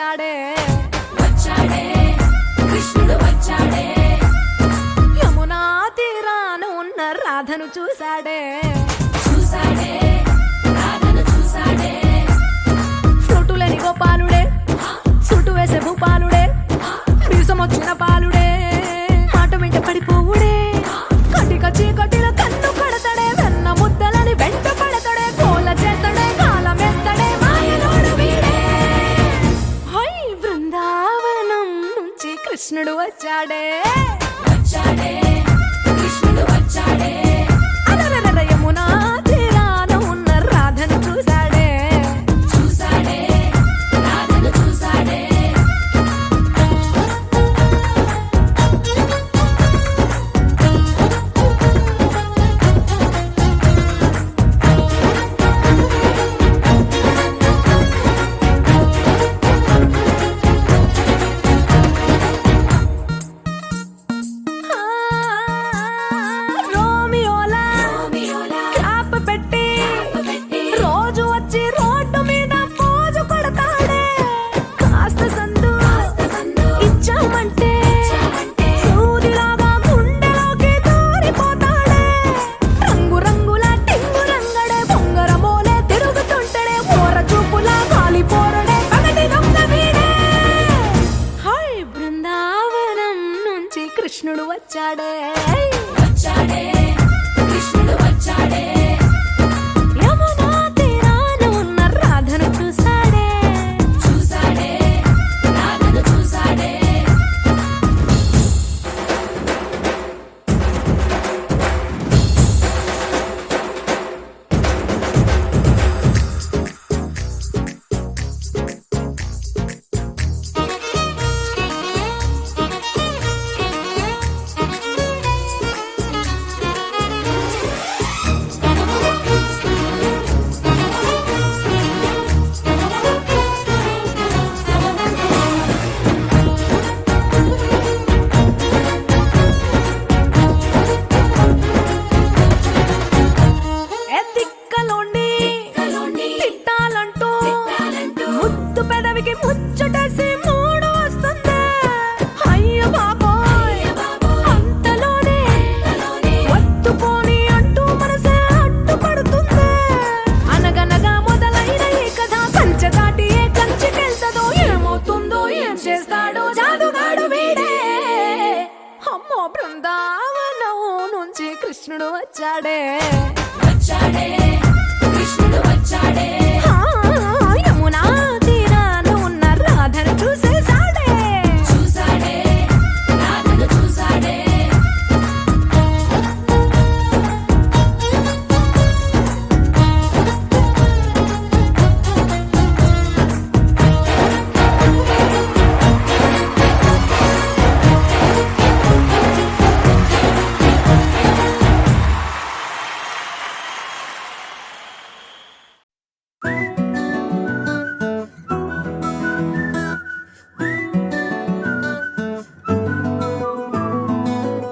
చూసాడే వచ్చాడే కృష్ణుడు వచ్చాడే యమునా తీరాన ఉన్న రాధను చూసాడే చూసాడే రాధను చూసాడే ఫ్రూటులేని గోపాలుడే సుటు వేసే భూపాలుడే వీసమొచ్చిన పాలుడే మాట వెంట పడిపోవుడే కటిక చీకటిలో కన్ను కడతాడే వెన్న ముద్దలని వెంట పడతాడే కోల చేస్తాడే కాలమేస్తాడే మాయలోడు వీడే హై బృందావనం నుంచి కృష్ణుడు వచ్చాడే వచ్చాడే కృష్ణుడు వచ్చాడే అలరలర యమునా తీరాన ఉన్న రాధను చూసాడే చూసాడే రాధను చూసాడే ఆ, రోమియోలా రోమియోలా క్లాప్ పెట్టి పెట్టి రోజు వచ్చి రోడ్డు మీద పోజు కొడతాడే కాస్త సందు సందు ఇచ్చామంటే ఇచ్చామంటే సూదిలాగా గుండెలోకి దూరిపోతాడే రంగు రంగుల టింగు రంగడే బొంగరమోలే తిరుగుతుంటాడే ఓర చూపులా కాలిపోరడే పగటి దొంగ వీడే హై బృందావనం నుంచి కృష్ణుడు వచ్చాడే వచ్చాడే కృష్ణుడు వచ్చాడే యమునా తీరాన ఉన్న రాధను చూసాడే చూసాడే రాధను చూసాడే ఎత్తిక్కలోండి కలోండి తిట్టాలంటూ తిట్టాలంటూ ముద్దు పెదవికి ముచ్చటేసి మూడు వస్తుంది అయ్య బాబోయ్ బాబోయ్ అంతలోనే కలోని వత్తుకోని అంటూ మనసే అడ్డుపడుతుంది అనగనగా మొదలైన ఈ కథ కంచె దాటి ఏ కంచెకెళ్తదో ఏమవుతుందో ఏం చేస్తాడో జాదుగాడు వీడే అమ్మో బృందావనం నుంచి కృష్ణుడు వచ్చాడే వచ్చాడే కృష్ణుడు వచ్చాడే ఆ, యమునా తీరాన ఉన్న రాధను చూసేసాడే చూసాడే రాధను చూసాడే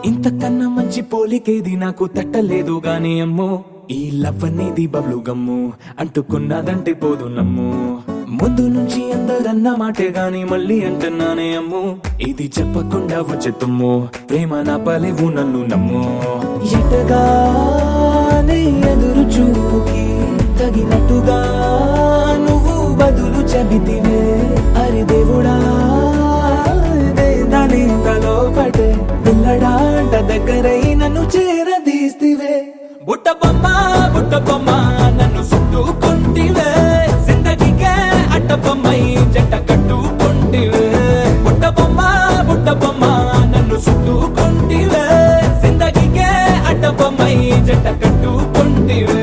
ఇంతకన్నా మంచి పోలికేది నాకు తట్టలేదు గాని అమ్మో ఈ లవ్ అనేది బబ్లు గమ్ము అంటుకున్నదంటే పోదు నమ్ము ముందు నుంచి అందరన్న మాటే గాని మళ్ళీ అంటున్నానే అమ్ము ఇది చెప్పకుండా వచ్చెత్తుమ్ము ప్రేమ నా పలేవు నన్ను నమ్ము ఎటగానే ఎదురు చూపుకి తగినట్టుగా నువ్వు బదులు చెబితివే అరి దేవుడా దానింతలో పడే పిల్లడాంట దగ్గరై నన్ను చేరదీస్తివే బుట్ట బొమ్మ నన్ను చుట్టుకుంటివే జిందగీకే అట్ట బొమ్మై జంట కట్టుకుంటివే బుట్ట బొమ్మ నన్ను చుట్టుకుంటివే జిందగీకే అట్ట బొమ్మై జంట కట్టుకుంటివే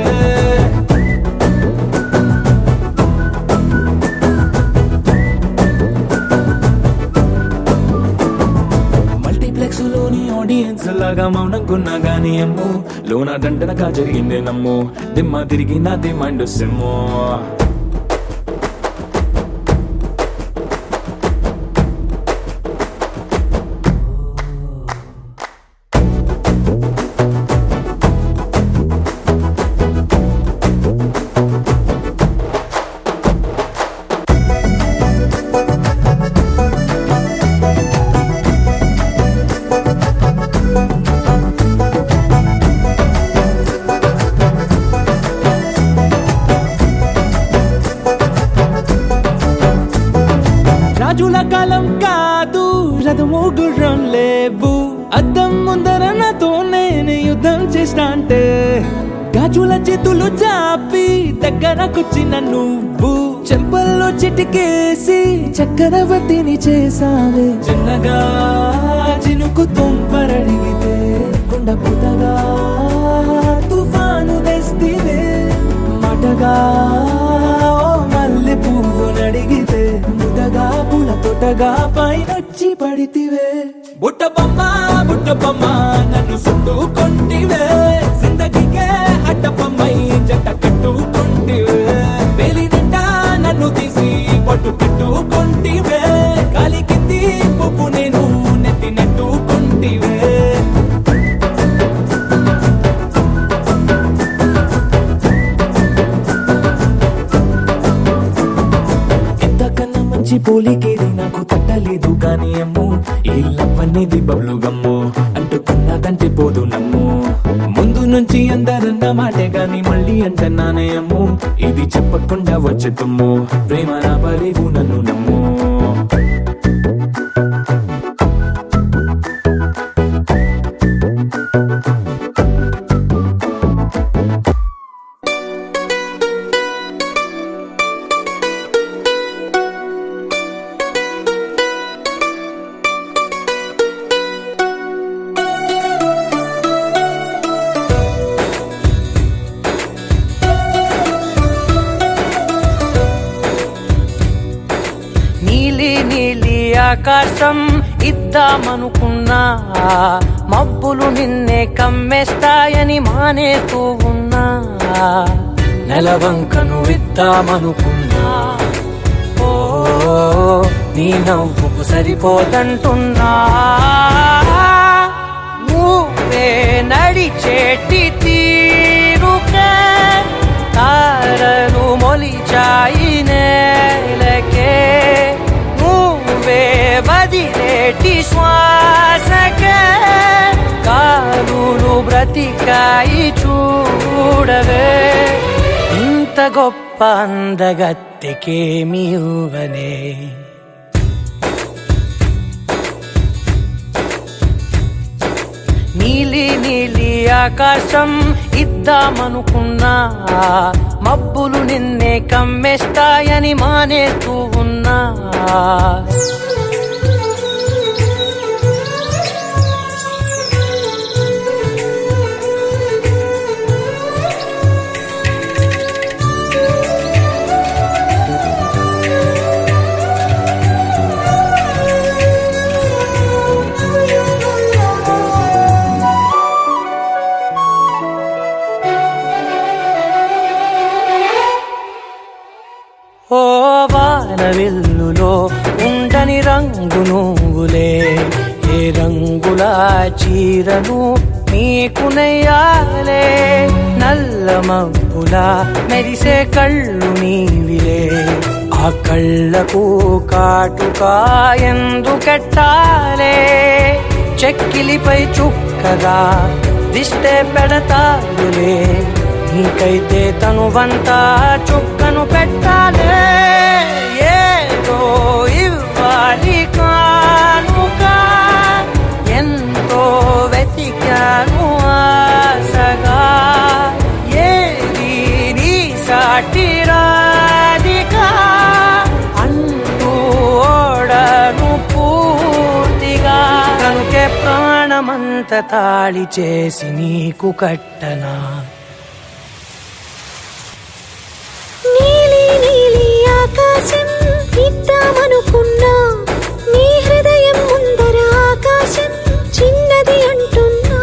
మల్టీప్లెక్స్ లోని ఆడియన్స్ లాగా మౌనంకున్నా గానీ అమ్ము లోన దండనగా జరిగిందే నమ్ము దిమ్మ తిరిగి నాది మైండ్ సిమ్ము రాజుల కాలం కాదు, రథము గుర్రం లేవు. అద్దం ముందర నాతో నేను యుద్ధం చేస్తా అంటే గాజుల చేతులు చాపి దగ్గరకొచ్చిన నువ్వు చెంపల్లో చిటికేసి చక్రవర్తిని చేసావే. చిన్నగా చినుకు తుంపరడిగితే కుండ పుతగా తుఫాను తెస్తివే. మాటగా మల్లె పువ్వు నడిగితే ముదగా పుల తొటగా పైనొచ్చి పడితివే. బుట్ట బొమ్మ నన్ను చుట్టుకొంటివే. జిందగీకే అడ్డపమ్మై జంట కట్టుకొంటివే. వేలి నిండా నన్ను తీసి పట్టు కట్టుకొంటివే. గాలి కింది పువ్వు నేను నెత్తి నెట్టుకొంటివే. ఎంతకన్నా మంచి పోలికేది నాకు తట్టలేదు కానీ అమ్మో, ఈ లవ్ అనేది బబ్లు గమ్ము అంటుకున్నదంటే పోదు నమ్ము. ముందు నుంచి అందరన్న మాటే గాని మళ్ళీ అంటున్నానే అమ్ము, ఇది చెప్పకుండా వచ్చే తుమ్ము. ప్రేమ నా పలేవు నన్ను నమ్ము. నీలి నీలి ఆకాశం ఇద్దామనుకున్నా, మబ్బులు నిన్నే కమ్మేస్తాయని మానేస్తూ ఉన్నా. నెలవంకను ఇద్దామనుకున్నా, ఓ నీ నవ్వుకు సరిపోదంటున్నా. నువ్వే నడిచేటి తీరుకే తారలు మొలిచాయి నేలకే. నువ్వే వదిలేటి శ్వాసకే కారులు బ్రతికాయి చూడవే. ఇంత గొప్ప అందగత్తెకేమి ఇవ్వనే. నీలి నీలి ఆకాశం ఇద్దామనుకున్నా, మబ్బులు నిన్నే కమ్మేస్తాయని మానేస్తూ ఉన్నా. ఓ వానవిల్లులో ఉండని రంగు నువ్వులే. ఏ రంగుల చీరను నీకు నెయ్యాలే. నల్ల మబ్బుల మెరిసే కళ్ళు నీవిలే. ఆ కళ్ళకు కాటుకా ఎందుకెట్టాలే. చెక్కిలిపై చుక్కగా దిష్టే పెడతాయులే. నీకైతే తనువంతా చుక్కను పెట్టాలే. ఏదో ఇవ్వాలి కానుక, ఎంతో వెతికాను ఆశగా. ఏది నీ సాటి రాధిక అంటూ ఓడను పూర్తిగా. కనుకే ప్రాణమంత తాళి చేసి నీకు కట్టనా. నీలి నీలి ఆకాశం ఇద్దామనుకున్నా, నీ హృదయం ముందర ఆకాశం చిన్నది అంటున్నా.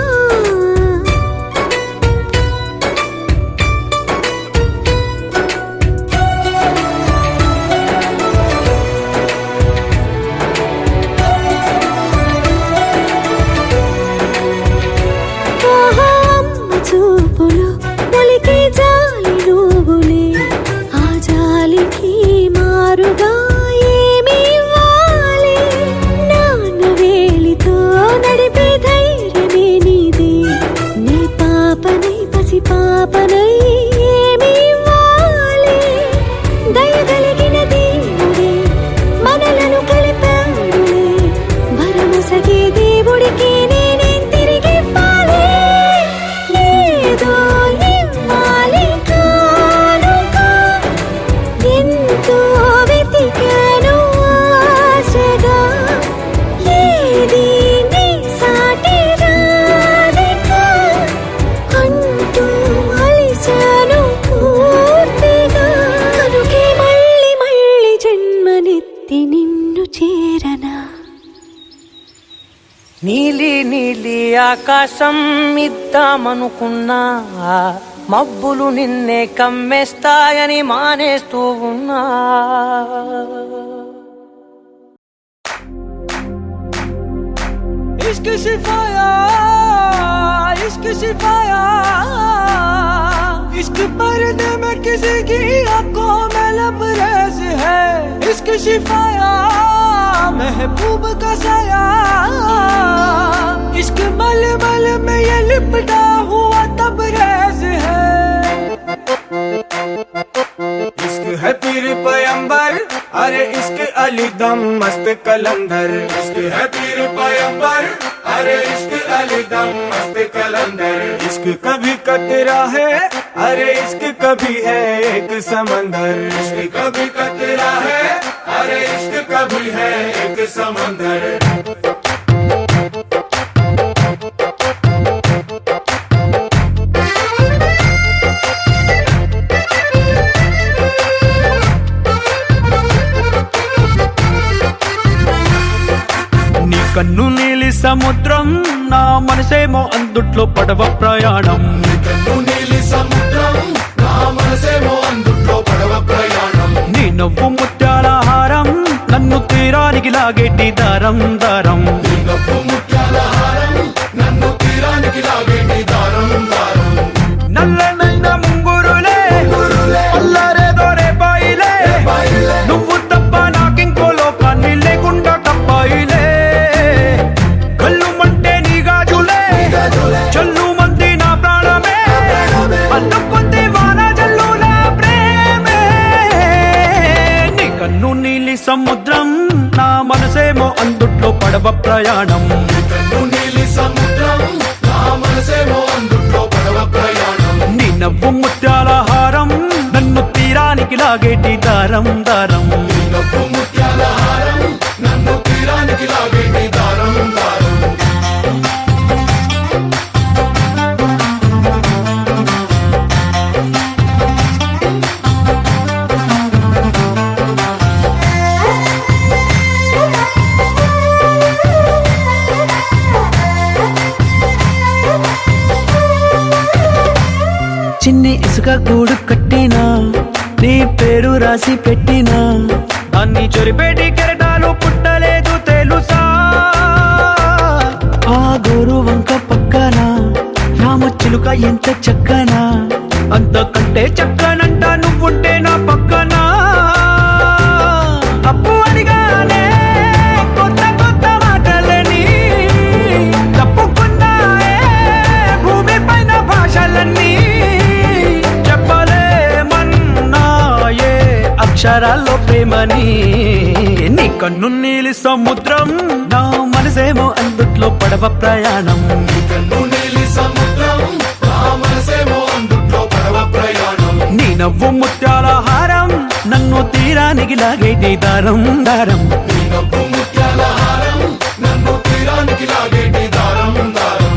ఆహా అమ్మ చూపులు ఒలికి జాలి నువ్వులే. ఆ జాలికి మారుగా ఏమి ఇవ్వాలి. నీలి నీలి ఆకాశం ఇద్దామనుకున్నా మబ్బులు నిన్నే కమ్మేస్తాయని మానేస్తూ ఉన్నా इश्क शिफाया इश्क शिफाया इश्क पर्दे में किसी की आंखों में लबरेज है इश्क शिफाया महबूब का साया इश्क मल मल में ये लिपटा हुआ तबरेज है इश्क है पीर पैगंबर अरे इश्क अली दम मस्त कलंदर इश्क है पीर पैगंबर अरे इश्क अली दम मस्त कलंदर इश्क कभी कतरा है अरे इश्क कभी है एक समंदर इश्क कभी कतरा है अरे इश्क कभी है एक समंदर కన్ను నీలి సముద్రం నా మనసేమో అందుట్లో పడవ ప్రయాణం కన్ను నీలి సముద్రం నా మనసేమో అందుట్లో పడవ ప్రయాణం నీ నవ్వు ముత్యాల హారం నన్ను తీరానికి లాగేటి దారం దారం నీ నవ్వు ముత్యాల హారం నన్ను తీరానికి లాగేటి దారం దారం నల్లనైన ముంగురులే అల్లారేదో రేపాయిలే నువ్వు తప్ప నాకింకో లోకాన్ని లేకుండా కప్పాయిలే కళ్ళు మంటే నీ గాజులే చల్లు మంది నా ప్రాణమే అల్లుకుంది వాన జల్లుల ప్రేమే నీ కన్ను నీలి సముద్రం నా మనసేమో అందుట్లో పడవ ప్రయాణం కన్ను నీలి సముద్రం నా మనసేమో అందుట్లో పడవ ప్రయాణం నీ నవ్వు ముత్యాల హారం నన్ను తీరానికి లాగేటి దారం దారం నీ నవ్వు ముత్యాల హారం నన్ను తీరానికి లాగేటి దారం దారం చిన్ని ఇసుక గూడు కట్టినా నీ పేరు రాసి పెట్టినా దాన్ని చొరిపేటి కెరటాలు పుట్టలేదు తెలుసా ఆ గోరు వంక పక్కన రామచిలుక ఎంత చక్కనా అంతకంటే చక్కనంట నువ్వుంటే నా పక్కన అప్పు అడిగానే కొత్త కొత్త మాటలని తప్పుకున్నాయే భూమి పైన భాషలన్నీ చెప్పలేమన్నాయే అక్షరాల్లో ప్రేమని నీ కన్ను నీలి సముద్రం నా మనసేమో అందుట్లో పడవ ప్రయాణం కన్ను నీలి సముద్రం నా మనసేమో అందుట్లో పడవ ప్రయాణం నీ నవ్వు ముత్యాల హారం నన్ను తీరానికి లాగేటి దారం దారం నీ నవ్వు ముత్యాల హారం నన్ను తీరానికి లాగేటి దారం దారం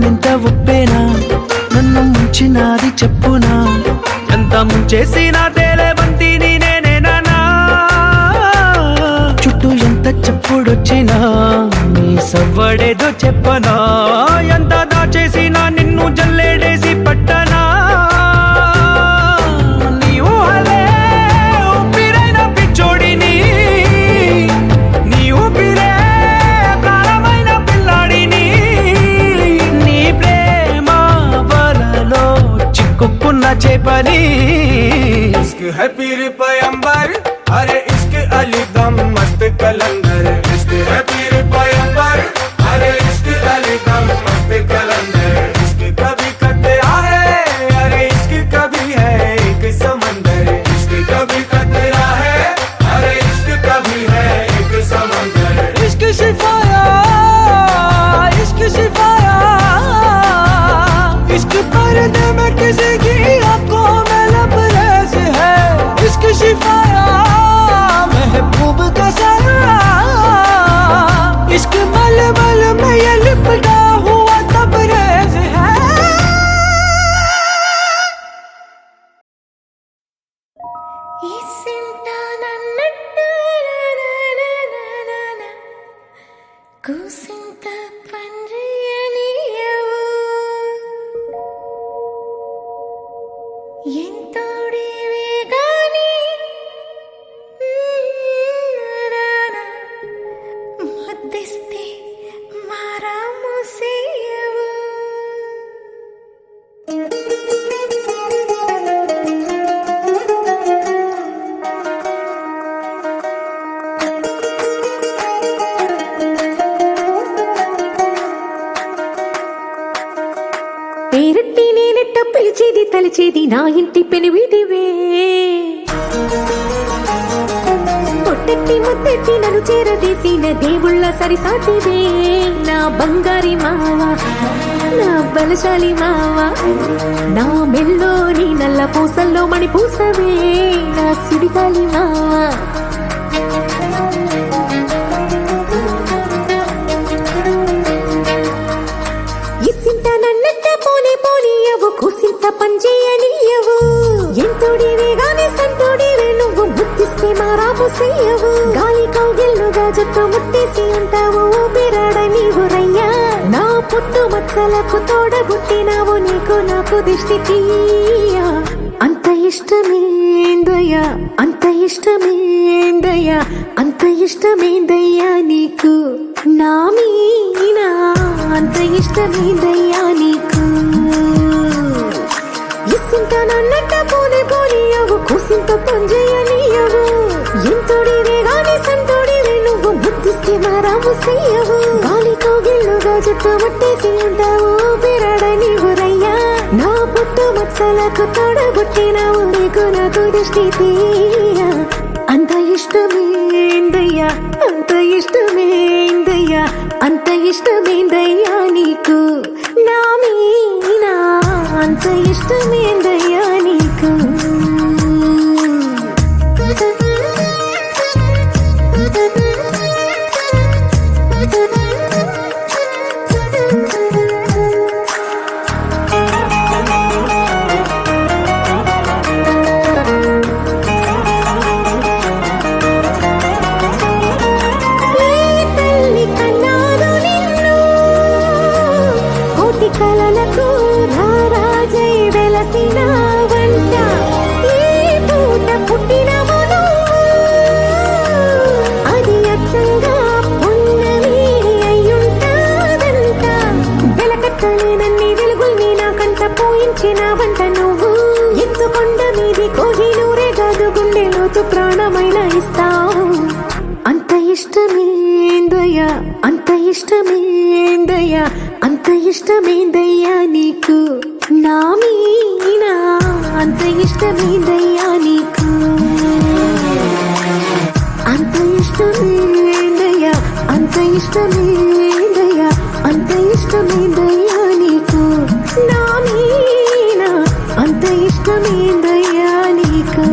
ఎంత ఒప్పేనా నన్ను ముంచినాది చెప్పునా ఎంత ముంచేసినా తేలేవంతి నేనేనా చుట్టూ ఎంత చెప్పుడొచ్చినా నీ సవ్వడేదో చెప్పనా ఎంత దాచేసినా నిన్ను జల్లేడేసి పట్టనా నీ ఊహలే ఊపిరైన పిచ్చోడిని నీ ఊపిరే ప్రాణమైన పిల్లాడిని నీ ప్రేమ వలలో చిక్కుకున్న చేపని इश्क है पीर पैगंबर अरे इश्क अली दम मस्त कलंदर इश्क है पीर पैगंबर अरे इश्क अली दम मस्त कलंदर इश्क कभी कतरा है अरे इश्क कभी है एक समंदर इश्क कभी कतरा है अरे इश्क कभी है एक समंदर इश्क शिफाया కూసింత పండ్రియనియవు ఎంతోడివే గాని మధ్యస్తే మారామోసేయవు పేరెట్టి నేనెట్ట పిలిచేది తలిచేది నా ఇంటి పెనివిటివే పొట్టెట్టి ముద్దెట్టి నన్ను చేరదీసిన దేవుళ్ళ సరిసాటివే నా బంగారి మావా నా బలశాలి మావా నా మెల్లోని నల్ల పూసల్లో మణి పూసవే నా సుడిగాలి మావా ఇసింత నన్నట్ట పోనే పోనీయవు కూసింత పంచేయనీయవు ఎంతోడివే గానే సంతోడివే నువ్వు ముద్దిస్తే మారాము చెయ్యవు గాలి కౌగిల్లుగా జట్టు ముట్టేసి ఉంటావు ఊపిరాడ నీవు రయ్యా నా పుట్టు మచ్చలకు తోడబుట్టినావు నీకు నాకు దిష్టి తీయా అంత ఇష్టమేందయ్యా అంత ఇష్టమేందయ్యా అంత ఇష్టమేందయ్యా నీకు నా మీనా అంత ఇష్టమేందయ్యా నీకు ఇసింత నన్నట్ట పోనే పోనీయవు కూసింత పంజేయనీయవు ఎంతోడివే గాని సంతోడివే నువ్వు ముద్దిస్తే మారాము చెయ్యవు గాలి కౌగిల్లుగా జట్టు ముట్టేసి ఉంటావు ఊపిరాడ నీవు రయ్యా నా పుట్టు మచ్చలకు తోడబుట్టినావు నీకు నాకు దృష్టి తీయా అంత ఇష్టమేందయ్యా అంత ఇష్టమేందయ్యా అంత ఇష్టమేందయ్యా నీకు నా మీనా అంత ఇష్టమేందయ్యా నీకు కలలకు రారాజై వెలసిన వంట ఈ పూట పుట్టినవు అది అచ్చంగా పున్నమి అయ్యుంటాదంట వెలకట్టలేనన్ని వెలుగుల్ని నాకంట పోయించిన వంట నువ్వు ఎత్తుకొండ మీది కోహినూరే కాదు గుండె లోతు ప్రాణమైన ఇస్తావు అంత ఇష్టమేందయ్యా అంత ఇష్టమేందయ్యా అంత ఇష్టమేందయ్యా నీకు నా మీనా అంత ఇష్టమేందయ్యా నీకు అంత ఇష్టమేందయ్యా అంత ఇష్టమేందయ్యా అంత ఇష్టమేందయ్యా నీకు నా మీనా అంత ఇష్టమేందయ్యా నీకు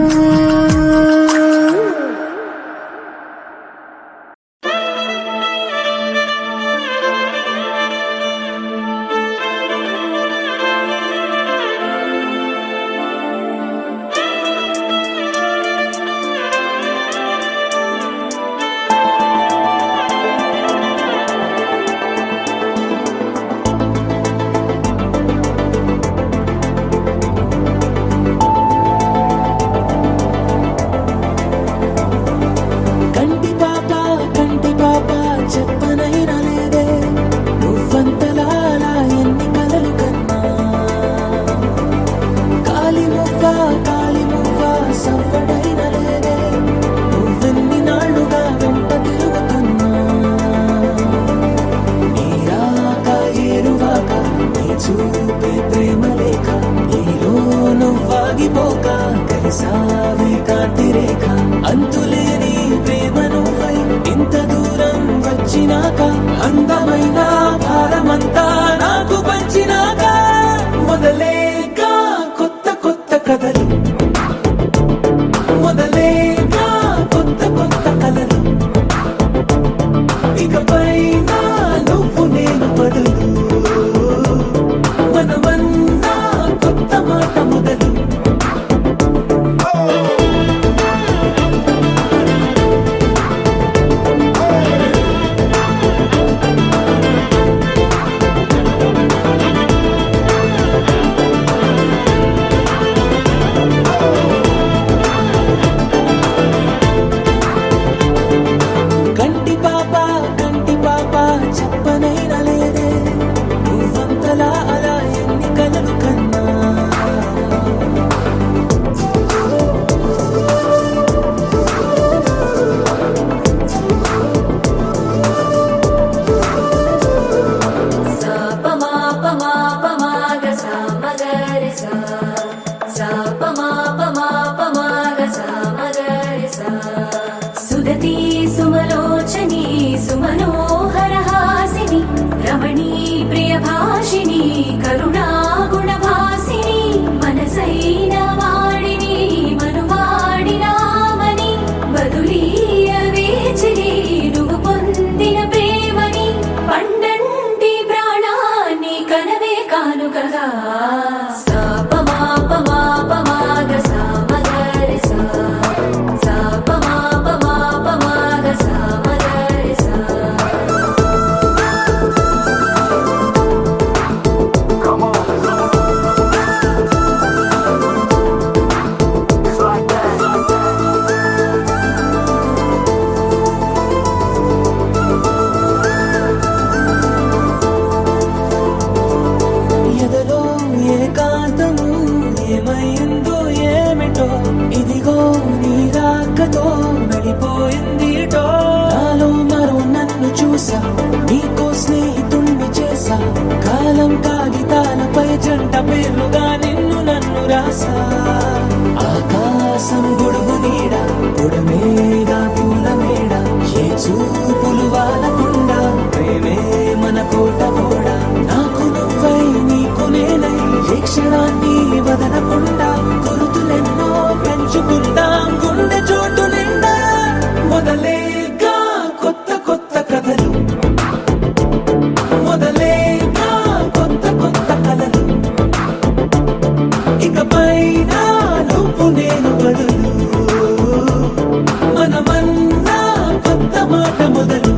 మాట మొదలు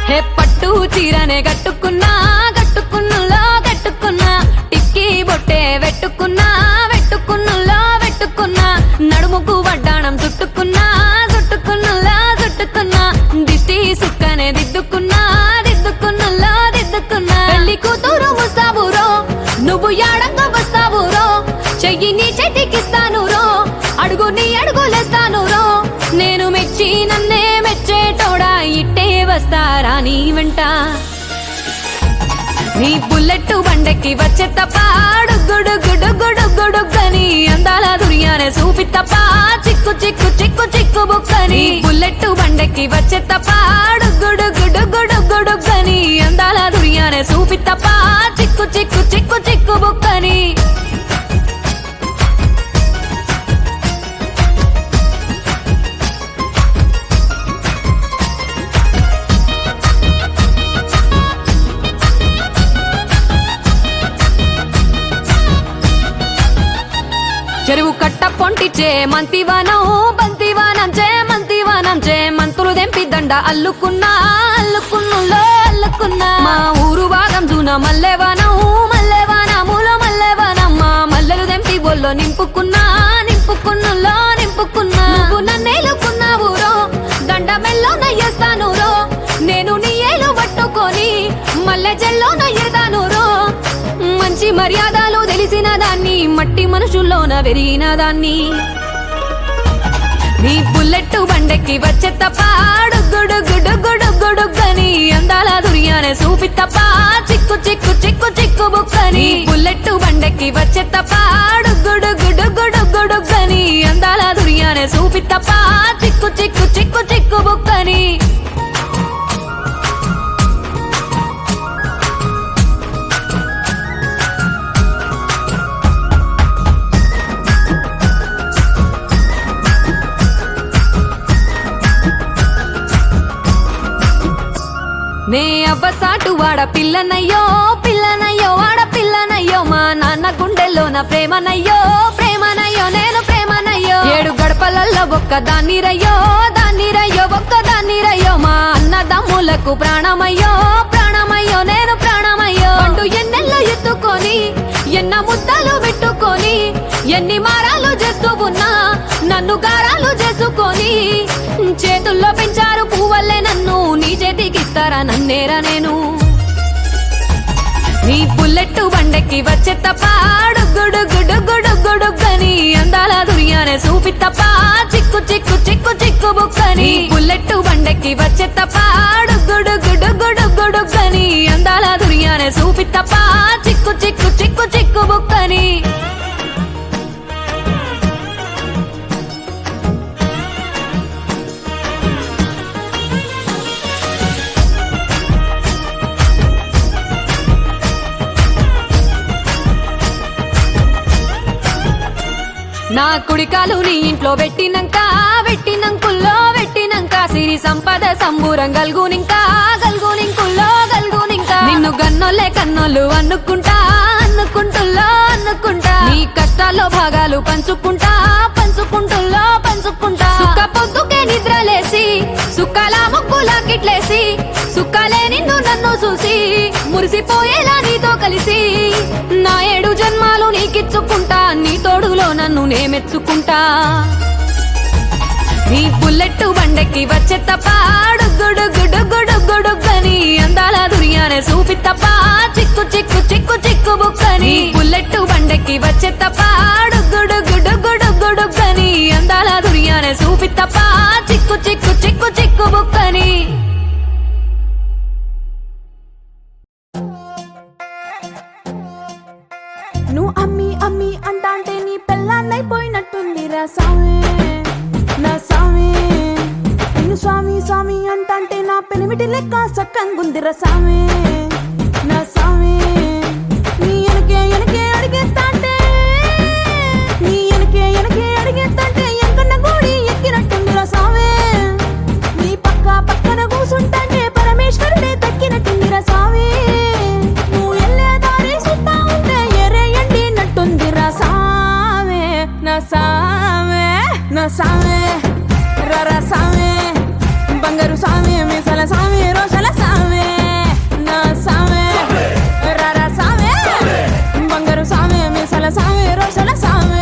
హే పట్టు చీరనే గట్టుకున్నా గట్టుకున్నులో గట్టుకున్నా టిక్కీ బొట్టే వెట్టుకున్నా వెట్టుకున్నులో వెట్టుకున్నా నడుముకు వడ్డాణం చుట్టుకున్నా చుట్టుకున్నులో చుట్టుకున్నా దిష్టి సుక్కనే దిద్దుకున్నా దిద్దుకున్నులో దిద్దుకున్నా పెళ్లి కూతురు ముస్తాబురో నువ్వు యాడంగా వస్తావురో చెయ్యి నీ చేతికిస్తాను రో అడుగు నీ అడుగులేస్తాను రో నేను మెచ్చి నన్నే మెచ్చేటోడా ఇట్టే వస్తారా నీ వెంట నీ బుల్లెట్టు బండెక్కి వచ్చే తప్ప గుడుగుడుగుడుగుడుగుడుగని అందాల దుర్యానే చూపి తప్ప చిక్కు చిక్కు చిక్కు చిక్కు బుక్కని బుల్లెట్టు బండెక్కి వచ్చే తప్ప గుడుగుడుగుడుగుడుగని అందాల దుర్యానే చూపి తప్ప చిక్కు చిక్కు చిక్కు చిక్కు బుక్కని చెరువు కట్ట పొంటిచే మంతివానం బంతివానం చే మంతివానం చే మంతులు దెంపి దండ అల్లుకున్నా అల్లుకున్నులో అల్లుకున్నా మా ఊరు భాగం జూన మల్లెవానం మల్లెవానములో మల్లెవానం మా మల్లెలు దెంపి బొల్లో నింపుకున్నా నింపుకున్నులో నింపుకున్నా నువ్వు నన్నేలుకున్నావు రో దండ మెల్లో నయ్యేస్తాను రో నేను నీ ఏలు పట్టుకొని మల్లె జల్లో నయ్యేదాను రో మంచి మర్యాదలు తెలిసిన దాన్ని మట్టి మనుషుల్లోన వెరిగిన దాన్ని నీ బుల్లెట్టు బండెక్కి వచ్చే తప్ప గుడుగుడుగుడుగుడుగని అందాల దుర్యానే చూపి తప్ప చిక్కు చిక్కు చిక్కు చిక్కు బుక్కని బుల్లెట్టు బండెక్కి వచ్చే తప్ప గుడుగుడుగుడుగుడుగని అందాల దుర్యానే చూపి తప్ప చిక్కు చిక్కు చిక్కు చిక్కు బుక్కని నే అవ్వసాటు వాడ పిల్లనయ్యో పిల్లనయ్యో వాడ పిల్లనయ్యో మా నాన్న గుండెల్లోన ప్రేమనయ్యో ప్రేమనయ్యో నేను ప్రేమనయ్యో 7 గడపలల్లో ఒక్క దాన్ని రయ్యో ఒక్క దాన్ని రయ్యో మా అన్నదమ్ములకు ప్రాణమయ్యో ప్రాణమయ్యో నేను ప్రాణమయ్యో అంటూ ఎన్నెల్లో ఎత్తుకొని ఎన్న ముద్దలు పెట్టుకొని ఎన్ని మారాలు చేస్తూ ఉన్నా నన్ను గారాలు చేసుకొని చేతుల్లో పెంచారు పువ్వల్లే నన్ను నీ చేతికిస్తారా నన్నేరా నేను నీ బుల్లెట్టు బండెక్కి వచ్చే తప్ప గుడుగుడుగుడుగుడుగని అందాల దుర్యానే చూపి తప్ప చిక్కు చిక్కు చిక్కు చిక్కు బుక్కని బుల్లెట్టు బండెక్కి వచ్చే తప్ప గుడుగుడుగుడుగుడుగని అందాల దుర్యానే చూపి తప్ప చిక్కు చిక్కు చిక్కు చిక్కు బుక్కని నా కుడికాలు నీ ఇంట్లో పెట్టినంకుల్లో పెట్టినంక సిరి సంపద సంబూరం గల్గునింకుల్లో నిన్ను గన్నోలే కన్నోళ్ళు అనుకుంటుల్లో నీ కష్టాల్లో భాగాలు పంచుకుంటుల్లో సుక్క పొద్దుకే నిద్రలేసి సుక్కల ముక్కులా కిట్లేసి సుక్కలే నిన్ను నన్ను చూసి మురిసిపోయేలా నీతో కలిసి నా 7 జన్మాలు నీకిచ్చుకుంటా నీ తోడులో నన్ను నేమెచ్చుకుంటా నీ బుల్లెట్టు బండెక్కి వచ్చే తప్ప గుడుగుడుగుడుగుడుగని అందాల దుర్యానే చూపి తప్ప చిక్కు చిక్కు చిక్కు చిక్కు బుక్కని బుల్లెట్టు బండెక్కి వచ్చే తప్ప గుడుగుడుగుడుగుడుగని అందాల దుర్యానే చూపి తప్ప చిక్కు చిక్కు చిక్కు చిక్కు బుక్కు బుక్కని. నువ్వు అమ్మి అమ్మి అంటాంటే నీ పెళ్ళాన్నైపోయినట్టుంది రా సామి నా సామి. నిన్ను స్వామి స్వామి అంటాంటే నా పెనిమిటి లెక్క సక్కంగుందిరా సామి నా సామి. నీ ఎనకే ఎనకే అడిగేస్తాంటే నీ ఎనకే ఎనకే అడిగేస్తాంటే ఎంకన్న గూడి ఎక్కినట్టుందిరా సామి. నీ పక్క పక్కన కూసుంటాంటే పరమేశ్వరుడే దక్కినట్టుందిరా సామి. నువ్వు ఎల్లే దారి సుత్తా ఉంటే ఎర్రయండి నట్టుందిరా సామి నా సామి నా సామి. రరా సామి బంగారు సామి మీసల సామి రోషల సామి నా సామి. రరా సామి బంగారు సామి మీసల సామి రోషల సామి.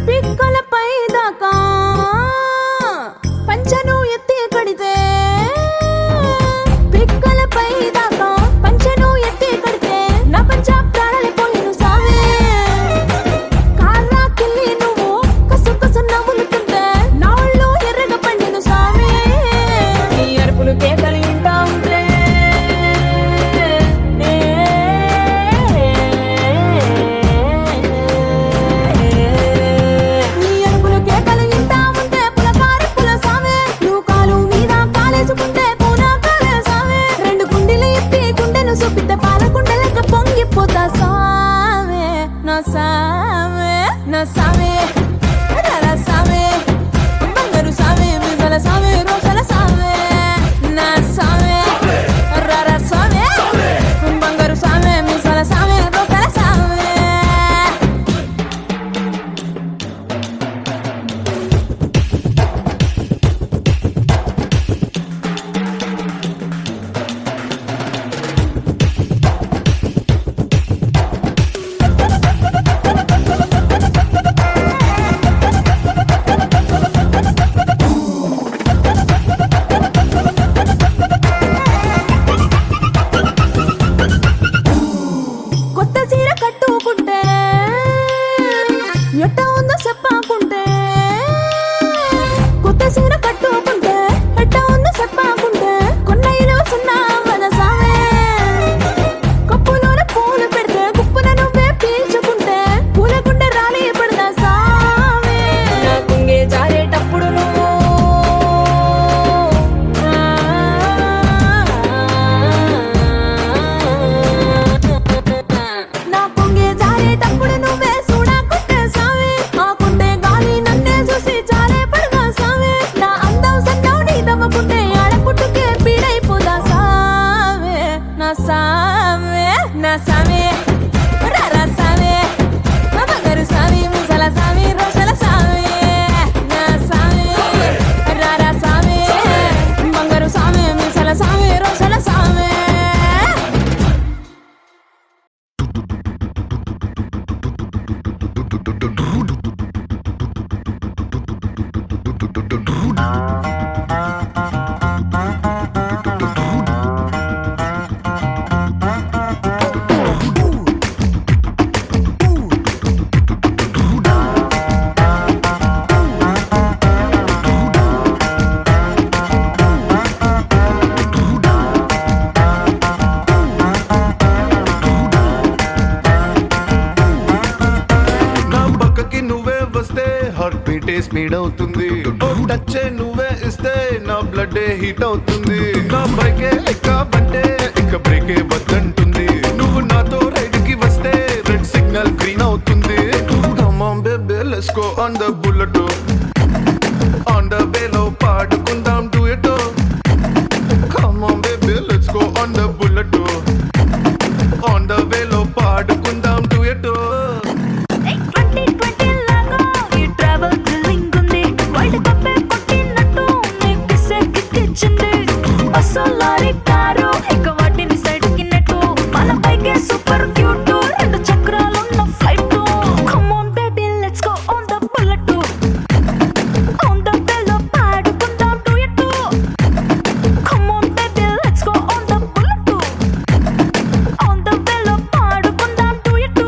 పిక్కలపై దాకా పంచను ఎత్తి కడితే పిక్కలపై దాకా పంచను ఎత్తి కడితే నా పంచ ప్రాణాలు పోయిను సామే. కాళ్ళకిల్లి నువ్వు కసు కసు నవ్వులుతుంటే నా ఒళ్ళు ఎర్రగా పండిను సామే. నీ అరుపులు కేకలు వింటా ఉంటే నీ అరుపులు కేకలు వింటా ఉంటే పులకారి పుల సామే. నువ్వు కాలు మీద కాలేసుకుంటే పూనా కాలే సామే. రెండు గుండెలు ఇప్పి గుండెను చూపితే పాల గుండెలక పొంగిపోతా సామే నా సామే నా సామే. రర సామే బంగారు సామే మీసల సామే రోషల సామే నా సామే. రర సామే బంగారు సామే మీసల సామే రోషల సామే. కొత్త చీర కట్టుకుంటే ఎట్ట ఉందో చెప్పాకుంటే కొత్త చీర కట్టుకుంటే ఎట్ట ఉందో చెప్పాకుంటే కొన్న ఇరవ సున్నా వన సామే. కప్పులోన పూలు పెడితే కుప్పున నువ్వే పీల్చుకుంటే పూల గుండె రాలి పడదా సామే. నా కుంగే జారేటప్పుడు నువ్వు నా పొంగే జారేటప్పుడు నువ్వే చూడకుంటే సామి. ఆకుంటే గాలి నన్నే చూసి జారే పడగా సామి. నా అందం సందం నీ దవ్వకుంటే ఆడపుట్టుకే పీడైపోదా సామి నా సామి నా సామి. రరా సామి బంగారు సామి ముసల సామి రోషల సామి నా సామి. రరా సామి బంగారు సామి ముసల సామి రోషల సామి. నా పక్కకి నువ్వే వస్తే హార్ట్ బీటే స్పీడ్ అవుతుంది. టచ్ నువ్వే ఇస్తే నా బ్లడ్ హీట్ అవుతుంది. నా బైకే ఎక్కబంటే ఇక బ్రేకే వద్దంటుంది. నువ్వు నాతో రైడ్ కి వస్తే రెడ్ సిగ్నల్ గ్రీన్ అవుతుంది. Come on baby let's go on the bullet. On the way లో పాడుకుందాం duet. Come on baby let's go on the bullet. On the way లో పాడుకుందాం duet. 2020 లాగా ఈ ట్రావెల్ థ్రిల్లింగ్ ఉంది. వరల్డ్ కప్ కొట్టినట్టు నీకు కిక్కిచ్చింది. అసలారి కారు ఇక వాటిని సైడ్ కి నెట్టు మన బైకే సూపర్ క్యూట్ రెండు చక్రాలున్న flight come on baby let's go on the bullet on the బెల్లో పాడుకుందాం duet come on baby let's go on the bullet on the బెల్లో పాడుకుందాం డ్యూయట్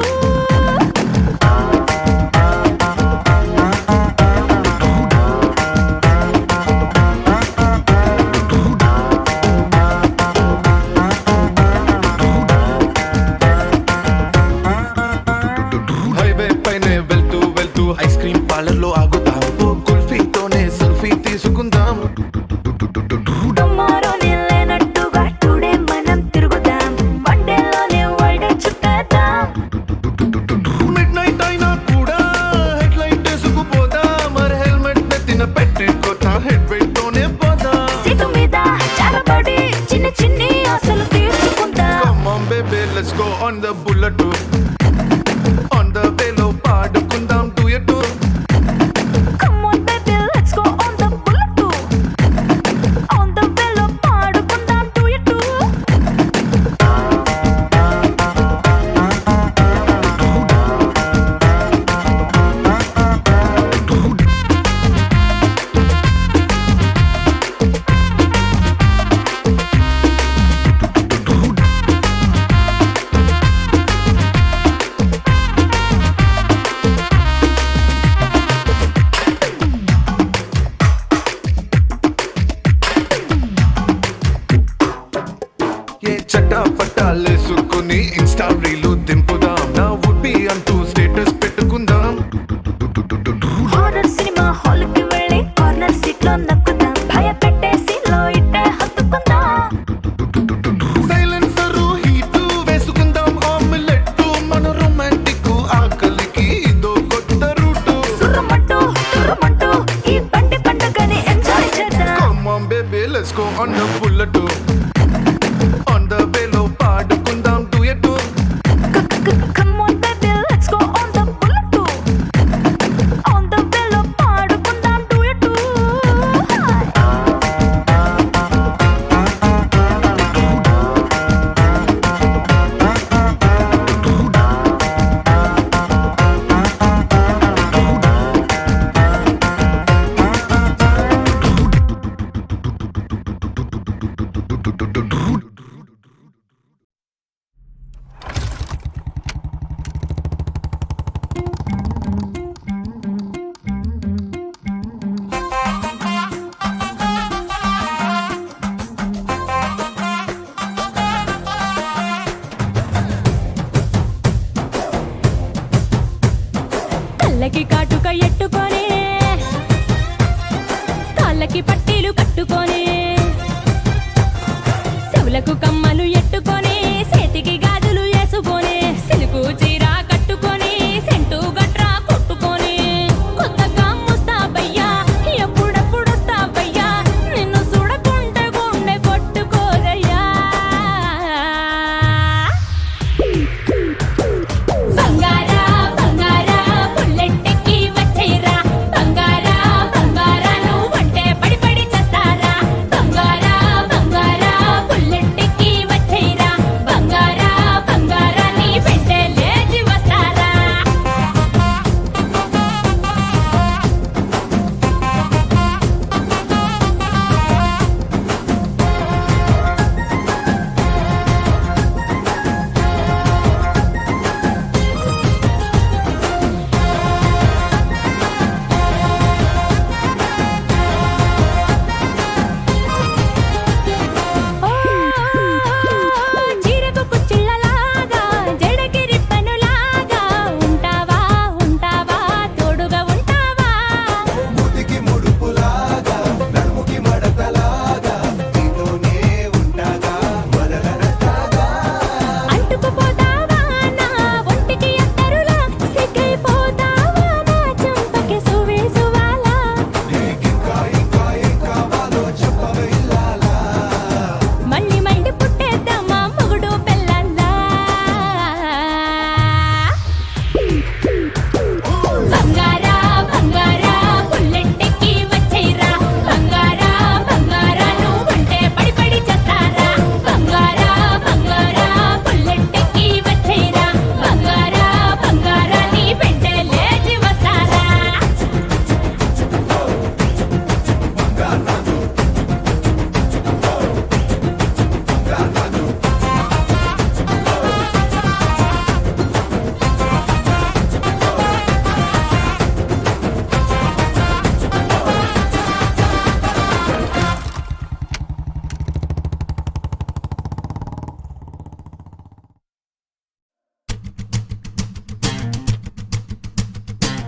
హైవే పైనే వెళ్తూ వెళ్తూ ఐస్ క్రీమ్ పార్లర్ లో ఆగుతాం ఓ కుల్ఫీతోనే సెల్ఫీ తీసుకుందాం టుమారోనే లేనట్టుగా టుడే మనం తిరుగుదాం వన్ డేలోనే వరల్డ్ చుట్టేద్దాం మిడ్ నైట్ అయినా కూడా హెడ్ లైట్ వేసుకుపోదా మరి హెల్మెట్ నెత్తిన పెట్టుకోతా హెడ్ వెయిట్ తోనే పోదా సీటు మీద చాలబడి చిన్న చిన్ని ఆశలు తీర్చుకుందాం come on baby let's go on the bullet on the వేలో పాడుకుందాం duet come on baby let's go on the bullet on the బెల్లో పాడుకుందాం డ్యూయట్ ఏ చట్టా పట్టాలేసుకుని ఇన్స్టా రీలు దింపుదాం నా వుడ్ బి అంటూ స్టేటస్ పెట్టుకుందాం హారర్ సినిమా హాల్ కి వెళ్ళి కార్నర్ సీట్ లో నక్కుదాం భయపెట్టేసి లో ఇట్టే హత్తుకుందాం సైలెన్సర్ హీట్ వేసుకుందాం ఆమ్లెట్ మన రొమాంటిక్ ఆకలికి ఇదో కొత్త రూట్ సుర్రమంటూ తుర్రమంటూ ఈ బండి పండుగని ఎంజాయ్ చేద్దాం come on baby let's go on the bullet on the వేలో పాడుకుందాం duet come on baby let's go on the bullet on the బెల్లో పాడుకుందాం డ్యూయట్ కళ్ళకి కాటుక ఎట్టుకొని కాళ్ళకి పట్టీలు కట్టుకొని చెవులకు కమ్మలు ఎట్టుకొని చేతికి గాజులు వేసుకొని సిలుకు చీర కట్టుకొని సెంటు గట్రా కొట్టుకొని కొత్తగా ముస్తాబయ్యా ఎప్పుడెప్పుడు వస్తావయ్యా నిన్ను చూడకుంటే గుండె కొట్టుకోదయ్యా బంగారా బంగారా బుల్లెట్టెక్కి వచ్చేరా బంగారా బంగారా నువ్వంటే పడి పడి చేస్తారా బంగారా బంగారా బుల్లెట్టెక్కి వచ్చే